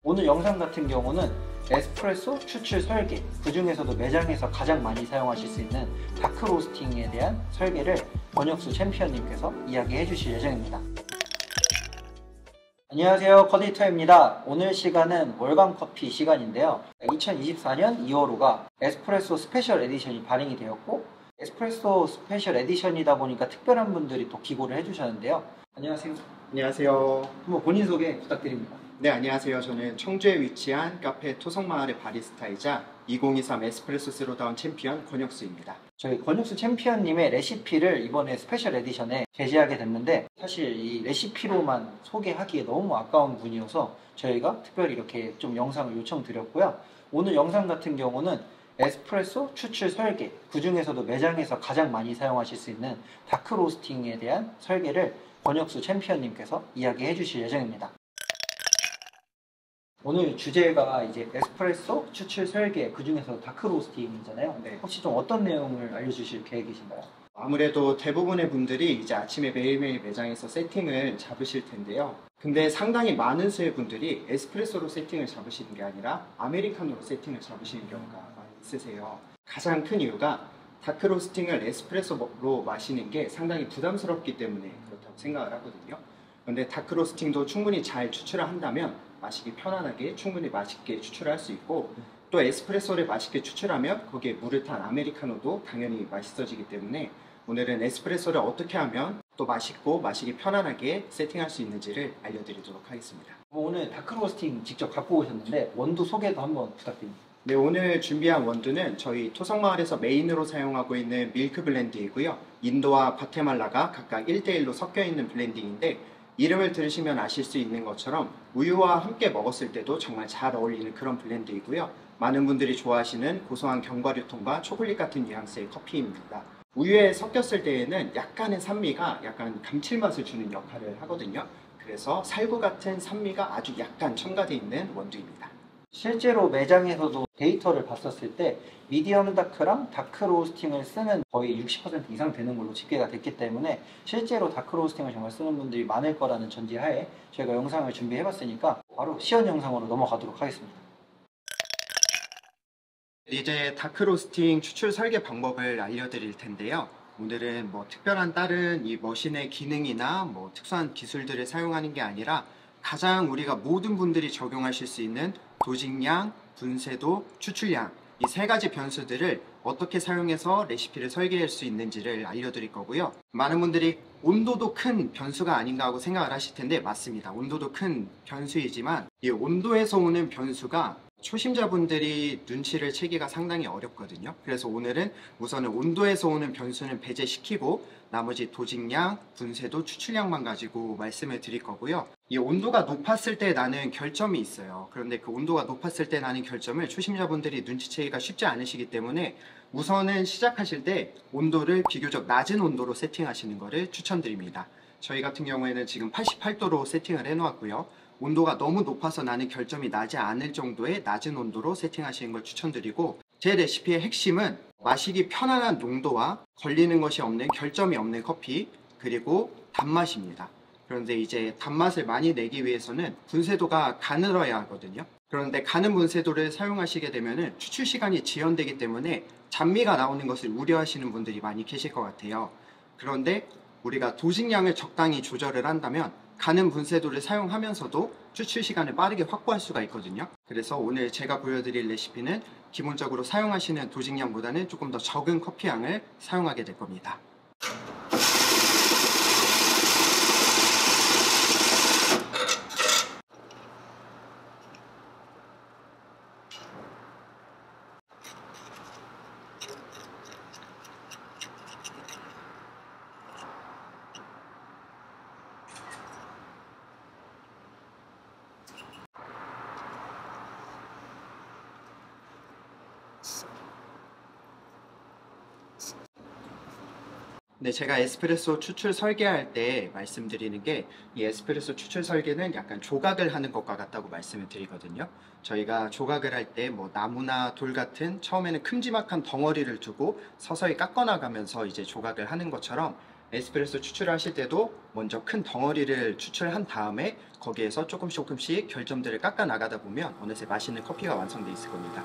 오늘 영상 같은 경우는 에스프레소 추출 설계, 그 중에서도 매장에서 가장 많이 사용하실 수 있는 다크 로스팅에 대한 설계를 권혁수 챔피언님께서 이야기해 주실 예정입니다. 안녕하세요, 커디터입니다. 오늘 시간은 월간 커피 시간인데요. 2024년 2월호가 에스프레소 스페셜 에디션이 발행이 되었고, 에스프레소 스페셜 에디션이다 보니까 특별한 분들이 또 기고를 해주셨는데요. 안녕하세요. 안녕하세요. 한번 본인 소개 부탁드립니다. 네, 안녕하세요. 저는 청주에 위치한 카페 토성마을의 바리스타이자 2023 에스프레소 스로다운 챔피언 권혁수입니다. 저희 권혁수 챔피언님의 레시피를 이번에 스페셜 에디션에 게시하게 됐는데, 사실 이 레시피로만 소개하기에 너무 아까운 분이어서 저희가 특별히 이렇게 좀 영상을 요청드렸고요. 오늘 영상 같은 경우는 에스프레소 추출 설계, 그 중에서도 매장에서 가장 많이 사용하실 수 있는 다크 로스팅에 대한 설계를 권혁수 챔피언님께서 이야기해 주실 예정입니다. 오늘 주제가 이제 에스프레소 추출 설계, 그 중에서 다크 로스팅이잖아요. 네. 혹시 좀 어떤 내용을 알려주실 계획이신가요? 아무래도 대부분의 분들이 이제 아침에 매일매일 매장에서 세팅을 잡으실 텐데요. 근데 상당히 많은 수의 분들이 에스프레소로 세팅을 잡으시는 게 아니라 아메리카노로 세팅을 잡으시는 경우가 많이 있으세요. 가장 큰 이유가 다크 로스팅을 에스프레소로 마시는 게 상당히 부담스럽기 때문에 그렇다고 생각을 하거든요. 그런데 다크 로스팅도 충분히 잘 추출을 한다면 마시기 편안하게 충분히 맛있게 추출할 수 있고, 또 에스프레소를 맛있게 추출하면 거기에 물을 탄 아메리카노도 당연히 맛있어지기 때문에 오늘은 에스프레소를 어떻게 하면 또 맛있고 마시기 편안하게 세팅할 수 있는지를 알려드리도록 하겠습니다. 오늘 다크 로스팅 직접 갖고 오셨는데 원두 소개도 한번 부탁드립니다. 네, 오늘 준비한 원두는 저희 토성마을에서 메인으로 사용하고 있는 밀크 블렌드이고요. 인도와 과테말라가 각각 1대1로 섞여 있는 블렌딩인데, 이름을 들으시면 아실 수 있는 것처럼 우유와 함께 먹었을 때도 정말 잘 어울리는 그런 블렌드이고요. 많은 분들이 좋아하시는 고소한 견과류통과 초콜릿 같은 뉘앙스의 커피입니다. 우유에 섞였을 때에는 약간의 산미가 약간 감칠맛을 주는 역할을 하거든요. 그래서 살구 같은 산미가 아주 약간 첨가되어 있는 원두입니다. 실제로 매장에서도 데이터를 봤었을 때 미디엄 다크랑 다크 로스팅을 쓰는 거의 60% 이상 되는 걸로 집계가 됐기 때문에 실제로 다크 로스팅을 정말 쓰는 분들이 많을 거라는 전제하에 저희가 영상을 준비해 봤으니까 바로 시연 영상으로 넘어가도록 하겠습니다. 이제 다크 로스팅 추출 설계 방법을 알려드릴 텐데요. 오늘은 특별한 다른 이 머신의 기능이나 특수한 기술들을 사용하는 게 아니라 가장 우리가 모든 분들이 적용하실 수 있는 도직량, 분쇄도, 추출량, 이 세 가지 변수들을 어떻게 사용해서 레시피를 설계할 수 있는지를 알려드릴 거고요. 많은 분들이 온도도 큰 변수가 아닌가 하고 생각을 하실 텐데, 맞습니다. 온도도 큰 변수이지만 이 온도에서 오는 변수가 초심자분들이 눈치를 채기가 상당히 어렵거든요. 그래서 오늘은 우선은 온도에서 오는 변수는 배제시키고 나머지 도직량, 분쇄도, 추출량만 가지고 말씀을 드릴 거고요. 이 온도가 높았을 때 나는 결점이 있어요. 그런데 그 온도가 높았을 때 나는 결점을 초심자분들이 눈치채기가 쉽지 않으시기 때문에 우선은 시작하실 때 온도를 비교적 낮은 온도로 세팅하시는 것을 추천드립니다. 저희 같은 경우에는 지금 88도로 세팅을 해놓았고요. 온도가 너무 높아서 나는 결점이 나지 않을 정도의 낮은 온도로 세팅하시는 걸 추천드리고, 제 레시피의 핵심은 마시기 편안한 농도와 걸리는 것이 없는, 결점이 없는 커피, 그리고 단맛입니다. 그런데 이제 단맛을 많이 내기 위해서는 분쇄도가 가늘어야 하거든요. 그런데 가는 분쇄도를 사용하시게 되면 추출 시간이 지연되기 때문에 잔미가 나오는 것을 우려하시는 분들이 많이 계실 것 같아요. 그런데 우리가 도식량을 적당히 조절을 한다면 가는 분쇄도를 사용하면서도 추출 시간을 빠르게 확보할 수가 있거든요. 그래서 오늘 제가 보여드릴 레시피는 기본적으로 사용하시는 도식량보다는 조금 더 적은 커피향을 사용하게 될 겁니다. 네, 제가 에스프레소 추출 설계할 때 말씀드리는 게, 이 에스프레소 추출 설계는 약간 조각을 하는 것과 같다고 말씀을 드리거든요. 저희가 조각을 할 때 나무나 돌 같은 처음에는 큼지막한 덩어리를 두고 서서히 깎아 나가면서 이제 조각을 하는 것처럼, 에스프레소 추출하실 때도 먼저 큰 덩어리를 추출한 다음에 거기에서 조금씩 결점들을 깎아 나가다 보면 어느새 맛있는 커피가 완성되어 있을 겁니다.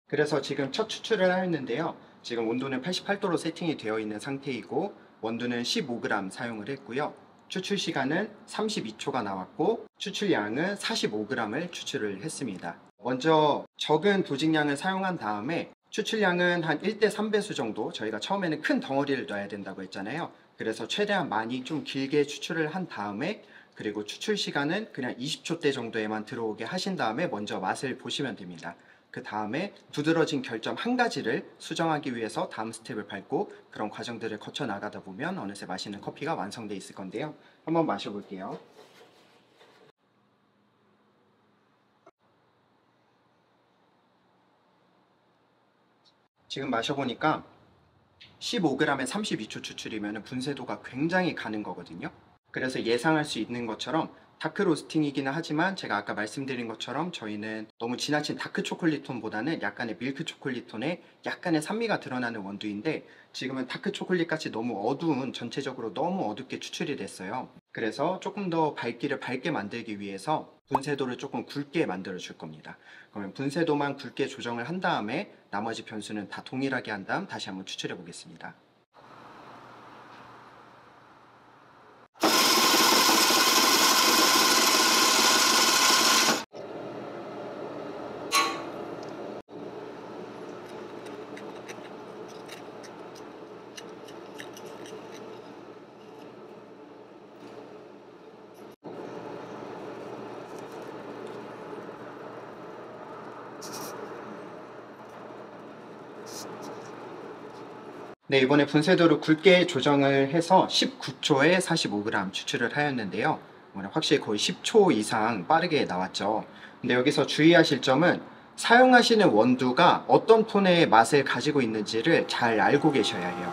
그래서 지금 첫 추출을 하였는데요. 지금 온도는 88도로 세팅이 되어 있는 상태이고 원두는 15g 사용을 했고요. 추출 시간은 32초가 나왔고 추출량은 45g을 추출을 했습니다. 먼저 적은 도직량을 사용한 다음에 추출량은 한 1대 3배수 정도, 저희가 처음에는 큰 덩어리를 넣어야 된다고 했잖아요. 그래서 최대한 많이 좀 길게 추출을 한 다음에, 그리고 추출 시간은 그냥 20초대 정도에만 들어오게 하신 다음에 먼저 맛을 보시면 됩니다. 그 다음에 두드러진 결점 한 가지를 수정하기 위해서 다음 스텝을 밟고 그런 과정들을 거쳐 나가다 보면 어느새 맛있는 커피가 완성되어 있을 건데요. 한번 마셔볼게요. 지금 마셔보니까 15g에 32초 추출이면 분쇄도가 굉장히 가는 거거든요. 그래서 예상할 수 있는 것처럼 다크 로스팅이기는 하지만 제가 아까 말씀드린 것처럼 저희는 너무 지나친 다크 초콜릿 톤보다는 약간의 밀크 초콜릿 톤에 약간의 산미가 드러나는 원두인데, 지금은 다크 초콜릿 같이 너무 어두운, 전체적으로 너무 어둡게 추출이 됐어요. 그래서 조금 더 밝기를 밝게 만들기 위해서 분쇄도를 조금 굵게 만들어 줄 겁니다. 그러면 분쇄도만 굵게 조정을 한 다음에 나머지 변수는 다 동일하게 한 다음 다시 한번 추출해 보겠습니다. 네, 이번에 분쇄도를 굵게 조정을 해서 19초에 45g 추출을 하였는데요. 확실히 거의 10초 이상 빠르게 나왔죠. 근데 여기서 주의하실 점은 사용하시는 원두가 어떤 톤의 맛을 가지고 있는지를 잘 알고 계셔야 해요.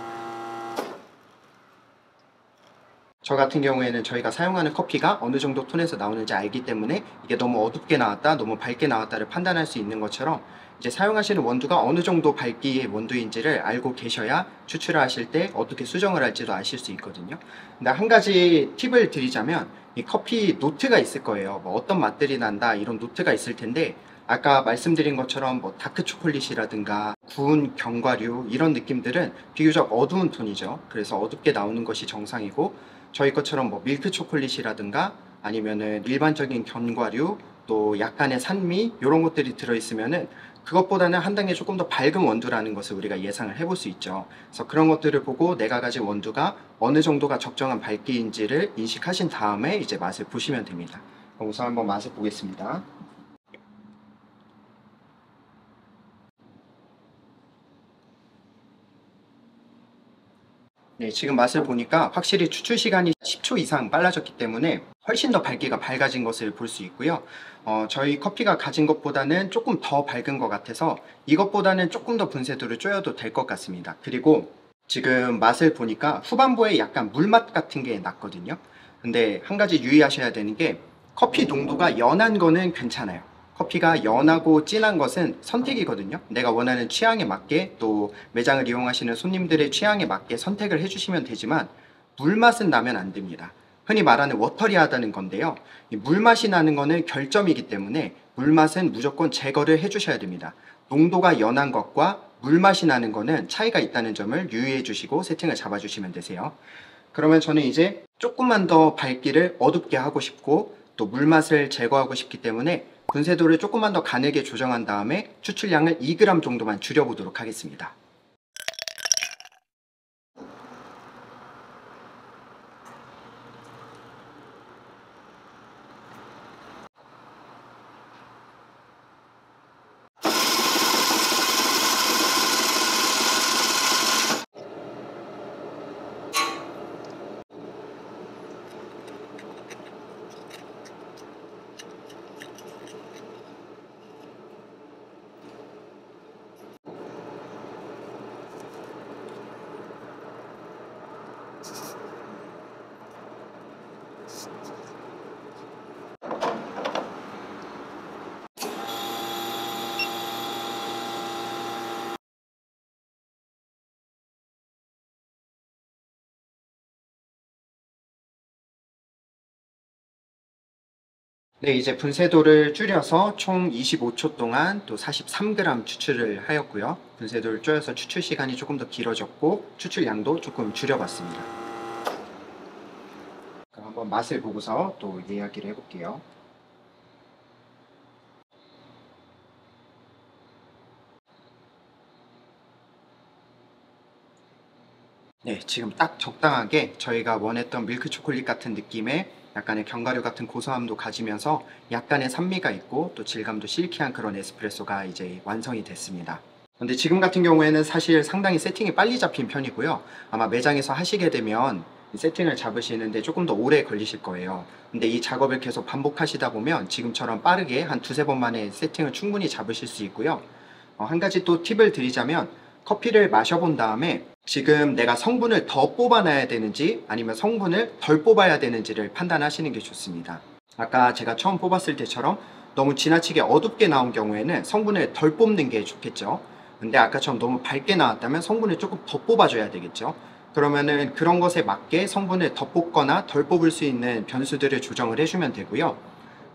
저 같은 경우에는 저희가 사용하는 커피가 어느 정도 톤에서 나오는지 알기 때문에 이게 너무 어둡게 나왔다, 너무 밝게 나왔다를 판단할 수 있는 것처럼 이제 사용하시는 원두가 어느 정도 밝기의 원두인지를 알고 계셔야 추출을 하실 때 어떻게 수정을 할지도 아실 수 있거든요. 근데 한 가지 팁을 드리자면 이 커피 노트가 있을 거예요. 뭐 어떤 맛들이 난다 이런 노트가 있을 텐데, 아까 말씀드린 것처럼 뭐 다크 초콜릿이라든가 구운 견과류 이런 느낌들은 비교적 어두운 톤이죠. 그래서 어둡게 나오는 것이 정상이고, 저희 것처럼 뭐 밀크 초콜릿이라든가 아니면은 일반적인 견과류 또 약간의 산미 이런 것들이 들어있으면은 그것보다는 한 단계 조금 더 밝은 원두라는 것을 우리가 예상을 해볼 수 있죠. 그래서 그런 것들을 보고 내가 가진 원두가 어느 정도가 적정한 밝기인지를 인식하신 다음에 이제 맛을 보시면 됩니다. 그럼 우선 한번 맛을 보겠습니다. 네, 지금 맛을 보니까 확실히 추출 시간이 10초 이상 빨라졌기 때문에 훨씬 더 밝기가 밝아진 것을 볼 수 있고요. 저희 커피가 가진 것보다는 조금 더 밝은 것 같아서 이것보다는 조금 더 분쇄도를 쪼여도 될 것 같습니다. 그리고 지금 맛을 보니까 후반부에 약간 물맛 같은 게 났거든요. 근데 한 가지 유의하셔야 되는 게 커피 농도가 연한 거는 괜찮아요. 커피가 연하고 진한 것은 선택이거든요. 내가 원하는 취향에 맞게 또 매장을 이용하시는 손님들의 취향에 맞게 선택을 해주시면 되지만 물맛은 나면 안 됩니다. 흔히 말하는 워터리하다는 건데요. 이 물맛이 나는 거는 결점이기 때문에 물맛은 무조건 제거를 해주셔야 됩니다. 농도가 연한 것과 물맛이 나는 거는 차이가 있다는 점을 유의해 주시고 세팅을 잡아주시면 되세요. 그러면 저는 이제 조금만 더 밝기를 어둡게 하고 싶고 또 물맛을 제거하고 싶기 때문에 분쇄도를 조금만 더 가늘게 조정한 다음에 추출량을 2g 정도만 줄여보도록 하겠습니다. 네, 이제 분쇄도를 줄여서 총 25초 동안 또 43g 추출을 하였고요. 분쇄도를 줄여서 추출 시간이 조금 더 길어졌고 추출량도 조금 줄여봤습니다. 그럼 한번 맛을 보고서 또 이야기를 해볼게요. 네, 지금 딱 적당하게 저희가 원했던 밀크 초콜릿 같은 느낌의 약간의 견과류 같은 고소함도 가지면서 약간의 산미가 있고 또 질감도 실키한 그런 에스프레소가 이제 완성이 됐습니다. 근데 지금 같은 경우에는 사실 상당히 세팅이 빨리 잡힌 편이고요. 아마 매장에서 하시게 되면 세팅을 잡으시는데 조금 더 오래 걸리실 거예요. 근데 이 작업을 계속 반복하시다 보면 지금처럼 빠르게 한 두세 번 만에 세팅을 충분히 잡으실 수 있고요. 한 가지 또 팁을 드리자면 커피를 마셔본 다음에 지금 내가 성분을 더 뽑아놔야 되는지 아니면 성분을 덜 뽑아야 되는지를 판단하시는 게 좋습니다. 아까 제가 처음 뽑았을 때처럼 너무 지나치게 어둡게 나온 경우에는 성분을 덜 뽑는 게 좋겠죠. 근데 아까처럼 너무 밝게 나왔다면 성분을 조금 더 뽑아줘야 되겠죠. 그러면은 그런 것에 맞게 성분을 더 뽑거나 덜 뽑을 수 있는 변수들을 조정을 해주면 되고요.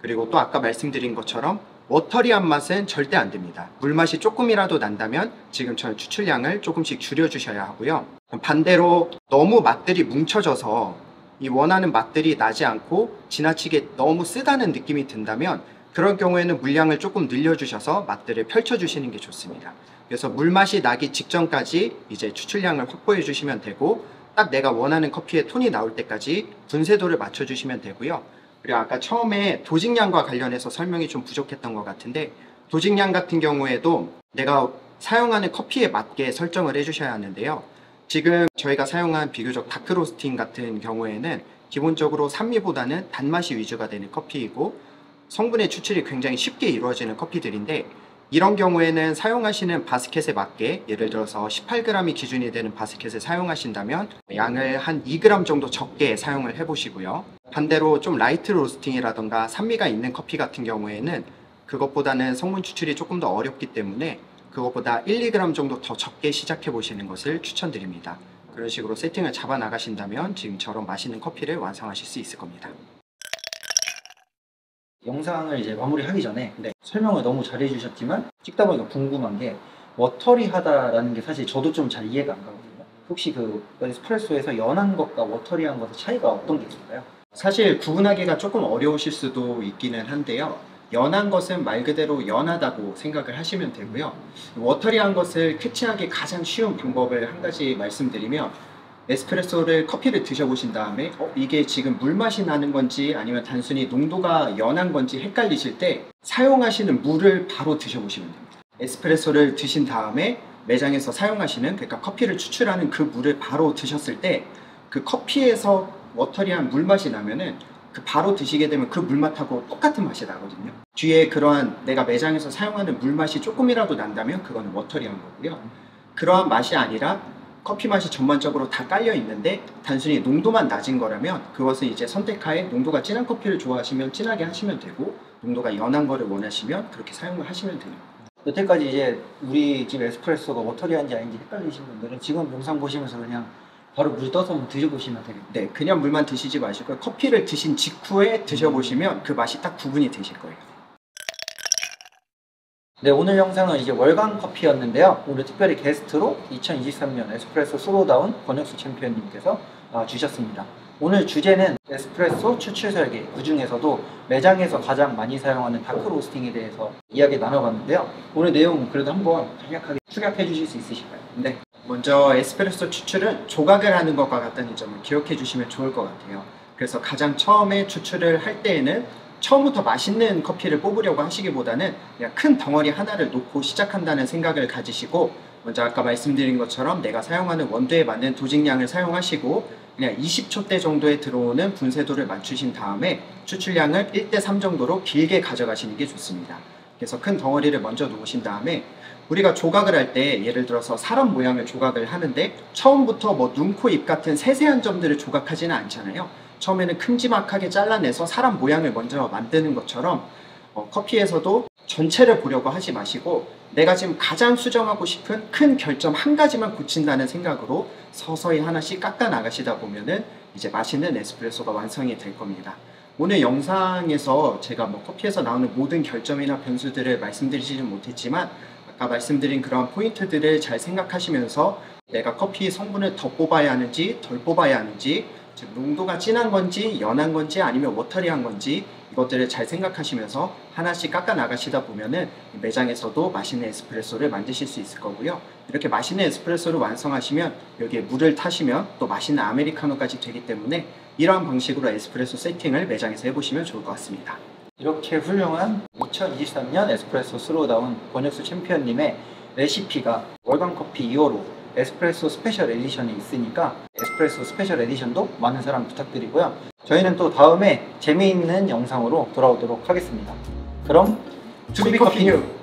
그리고 또 아까 말씀드린 것처럼 워터리한 맛은 절대 안 됩니다. 물맛이 조금이라도 난다면 지금처럼 추출량을 조금씩 줄여주셔야 하고요. 반대로 너무 맛들이 뭉쳐져서 이 원하는 맛들이 나지 않고 지나치게 너무 쓰다는 느낌이 든다면 그런 경우에는 물량을 조금 늘려주셔서 맛들을 펼쳐주시는 게 좋습니다. 그래서 물맛이 나기 직전까지 이제 추출량을 확보해 주시면 되고 딱 내가 원하는 커피의 톤이 나올 때까지 분쇄도를 맞춰주시면 되고요. 그리고 아까 처음에 도직량과 관련해서 설명이 좀 부족했던 것 같은데 도직량 같은 경우에도 내가 사용하는 커피에 맞게 설정을 해주셔야 하는데요. 지금 저희가 사용한 비교적 다크로스팅 같은 경우에는 기본적으로 산미보다는 단맛이 위주가 되는 커피이고 성분의 추출이 굉장히 쉽게 이루어지는 커피들인데 이런 경우에는 사용하시는 바스켓에 맞게 예를 들어서 18g이 기준이 되는 바스켓을 사용하신다면 양을 한 2g 정도 적게 사용을 해보시고요. 반대로 좀 라이트 로스팅이라던가 산미가 있는 커피 같은 경우에는 그것보다는 성분 추출이 조금 더 어렵기 때문에 그것보다 1, 2g 정도 더 적게 시작해 보시는 것을 추천드립니다. 그런 식으로 세팅을 잡아 나가신다면 지금처럼 맛있는 커피를 완성하실 수 있을 겁니다. 영상을 이제 마무리하기 전에 설명을 너무 잘 해주셨지만 찍다 보니까 궁금한 게 워터리하다라는 게 사실 저도 좀 잘 이해가 안 가거든요. 혹시 그 에스프레소에서 연한 것과 워터리한 것의 차이가 어떤 게 있을까요? 사실 구분하기가 조금 어려우실 수도 있기는 한데요. 연한 것은 말 그대로 연하다고 생각을 하시면 되고요. 워터리한 것을 캐치하기 가장 쉬운 방법을 한 가지 말씀드리면 에스프레소를 커피를 드셔보신 다음에 이게 지금 물맛이 나는 건지 아니면 단순히 농도가 연한 건지 헷갈리실 때 사용하시는 물을 바로 드셔보시면 됩니다. 에스프레소를 드신 다음에 매장에서 사용하시는 그러니까 커피를 추출하는 그 물을 바로 드셨을 때 그 커피에서 워터리한 물맛이 나면은 그 바로 드시게 되면 그 물맛하고 똑같은 맛이 나거든요. 뒤에 그러한 내가 매장에서 사용하는 물맛이 조금이라도 난다면 그건 워터리한 거고요. 그러한 맛이 아니라 커피 맛이 전반적으로 다 깔려 있는데 단순히 농도만 낮은 거라면 그것은 이제 선택하에 농도가 진한 커피를 좋아하시면 진하게 하시면 되고 농도가 연한 거를 원하시면 그렇게 사용을 하시면 돼요. 여태까지 이제 우리 집 에스프레소가 워터리한지 아닌지 헷갈리신 분들은 지금 영상 보시면서 그냥 바로 물 떠서 한번 드셔보시면 되겠네요. 네, 그냥 물만 드시지 마시고 커피를 드신 직후에 드셔보시면 그 맛이 딱 구분이 되실 거예요. 네, 오늘 영상은 이제 월간 커피였는데요. 오늘 특별히 게스트로 2023년 에스프레소 솔로다운 권혁수 챔피언님께서 주셨습니다. 오늘 주제는 에스프레소 추출 설계, 그 중에서도 매장에서 가장 많이 사용하는 다크 로스팅에 대해서 이야기 나눠봤는데요. 오늘 내용 그래도 한번 간략하게 축약해 주실 수 있으실까요? 네. 먼저 에스프레소 추출은 조각을 하는 것과 같다는 점을 기억해 주시면 좋을 것 같아요. 그래서 가장 처음에 추출을 할 때에는 처음부터 맛있는 커피를 뽑으려고 하시기보다는 그냥 큰 덩어리 하나를 놓고 시작한다는 생각을 가지시고 먼저 아까 말씀드린 것처럼 내가 사용하는 원두에 맞는 도직량을 사용하시고 그냥 20초대 정도에 들어오는 분쇄도를 맞추신 다음에 추출량을 1:3 정도로 길게 가져가시는 게 좋습니다. 그래서 큰 덩어리를 먼저 놓으신 다음에 우리가 조각을 할 때 예를 들어서 사람 모양을 조각을 하는데 처음부터 뭐 눈, 코, 입 같은 세세한 점들을 조각하지는 않잖아요. 처음에는 큼지막하게 잘라내서 사람 모양을 먼저 만드는 것처럼 커피에서도 전체를 보려고 하지 마시고 내가 지금 가장 수정하고 싶은 큰 결점 한 가지만 고친다는 생각으로 서서히 하나씩 깎아 나가시다 보면은 이제 맛있는 에스프레소가 완성이 될 겁니다. 오늘 영상에서 제가 뭐 커피에서 나오는 모든 결점이나 변수들을 말씀드리지는 못했지만 아까 말씀드린 그러한 포인트들을 잘 생각하시면서 내가 커피 성분을 더 뽑아야 하는지 덜 뽑아야 하는지, 즉 농도가 진한 건지 연한 건지 아니면 워터리한 건지 이것들을 잘 생각하시면서 하나씩 깎아 나가시다 보면은 매장에서도 맛있는 에스프레소를 만드실 수 있을 거고요. 이렇게 맛있는 에스프레소를 완성하시면 여기에 물을 타시면 또 맛있는 아메리카노까지 되기 때문에 이러한 방식으로 에스프레소 세팅을 매장에서 해보시면 좋을 것 같습니다. 이렇게 훌륭한 2023년 에스프레소 슬로우다운 권혁수 챔피언님의 레시피가 월간커피 2호로 에스프레소 스페셜 에디션이 있으니까 에스프레소 스페셜 에디션도 많은 사랑 부탁드리고요. 저희는 또 다음에 재미있는 영상으로 돌아오도록 하겠습니다. 그럼 투비커피 뉴!